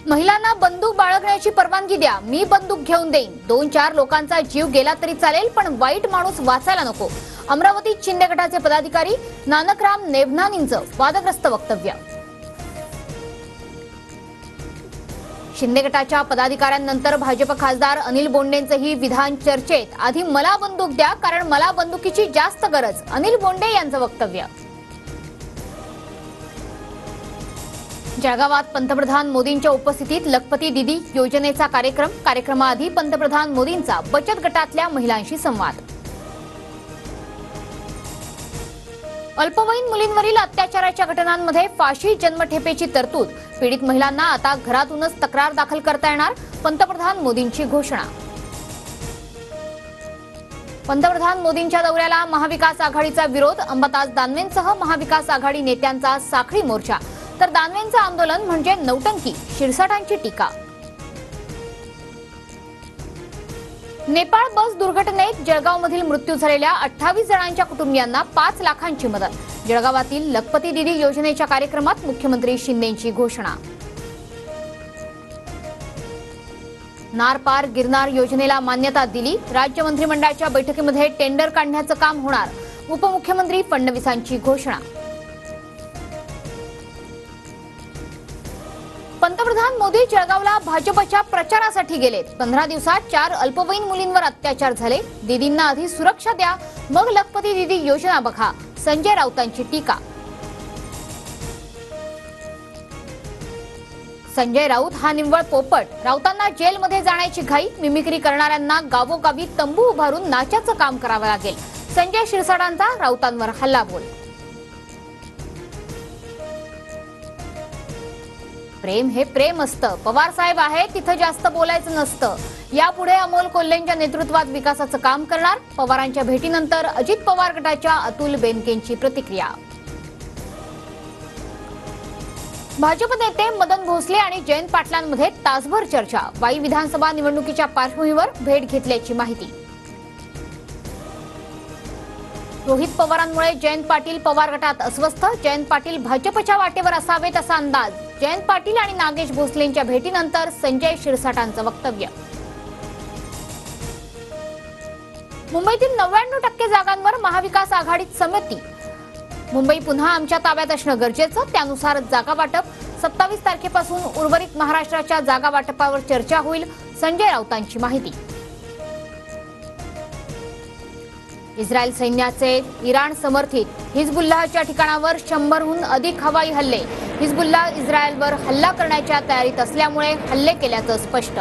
महिलांना बंदूक बाळगण्याची परवानगी द्या, मी बंदूक घेऊन देईन। 2-4 लोकांचा जीव गेला तरी चालेल, पण वाईट माणूस वाचायला नको। अमरावतीत शिंदे गटाचे पदाधिकारी नानकराम नेभनानींचं वादग्रस्त वक्तव्य। शिंदे गटाच्या पदाधिकाऱ्यांनंतर भाजप खासदार अनिल बोंडेंचंही विधान चर्चेत। आधी मला बंदूक द्या, कारण मला बंदुकीची जास्त गरज, अनिल बोंडे यांचं वक्तव्य। जळगावात पंतप्रधान मोदींच्या उपस्थितीत लखपती दीदी योजनेचा कार्यक्रमाआधी पंतप्रधान मोदींचा बचत गटातल्या महिलांशी संवाद। अल्पवयीन मुलींवरील अत्याचाराच्या घटनांमध्ये फाशी जन्मठेपेची तरतूद, पीडित महिलांना आता घरातूनच तक्रार दाखल करता येणार, पंतप्रधान मोदींची घोषणा। पंतप्रधान मोदींच्या दौऱ्याला महाविकास आघाडीचा विरोध, अंबादास दानवेंसह महाविकास आघाडी नेत्यांचा साखळी मोर्चा, तर दानवेंचं आंदोलन म्हणजे नौटंकी, शिरसाटांची टीका। नेपाळ बस दुर्घटनेत जळगावमधील मृत्यू झालेल्या 28 जणांच्या कुटुंबियांना 5 लाखांची मदत। जळगावातील लखपती दीदी योजनेच्या कार्यक्रमात मुख्यमंत्री शिंदेंची घोषणा। नार पार गिरनार योजनेला मान्यता दिली, राज्य मंत्रिमंडळाच्या बैठकीमध्ये टेंडर काढण्याचं काम होणार, उपमुख्यमंत्री फडणवीसांची घोषणा। पंतप्रधान मोदी जळगावला भाजपच्या प्रचारासाठी गेलेत। 15 दिवसात 4 अल्पवयीन मुलींवर अत्याचार झाले, दीदींना आधी सुरक्षा द्या, मग लखपती दीदी योजना बघा, संजय राऊतांची टीका। संजय राऊत हा निव्वळ पोपट, राऊतांना जेलमध्ये जाण्याची घाई, मिमिक्री करणाऱ्यांना गावोगावी तंबू उभारून नाचाचं काम करावं लागेल, संजय शिरसाटांचा राऊतांवर हल्लाबोल। प्रेम हे प्रेम असतं, पवार साहेब आहे तिथं जास्त बोलायचं नसतं, यापुढे अमोल कोल्हेंच्या नेतृत्वात विकासाचं काम करणार, पवारांच्या भेटीनंतर अजित पवार गटाच्या अतुल बेनकेंची प्रतिक्रिया। भाजप नेते मदन भोसले आणि जयंत पाटलांमध्ये तासभर चर्चा, वाई विधानसभा निवडणुकीच्या पार्श्वभूमीवर भेट घेतल्याची माहिती। रोहित पवारांमुळे जयंत पाटील पवार गटात अस्वस्थ, जयंत पाटील भाजपच्या वाटेवर असावेत असा अंदाज, जयंत पाटील आणि नागेश भोसलेंच्या भेटीनंतर संजय शिरसाटांचं वक्तव्य। मुंबईतील 99% जागांवर महाविकास आघाडीत संमती, मुंबई पुन्हा आमच्या ताब्यात असणं गरजेचं, त्यानुसार जागा वाटप, 27 तारखेपासून उर्वरित महाराष्ट्राच्या जागा वाटपावर चर्चा होईल, संजय राऊतांची माहिती। इस्रायल सैन्याचे इराण समर्थित हिजबुल्लाहच्या ठिकाणावर 100हून अधिक हवाई हल्ले, हिजबुल्लाह इस्रायलवर हल्ला करण्याच्या तयारीत असल्यामुळे हल्ले केल्याचं स्पष्ट।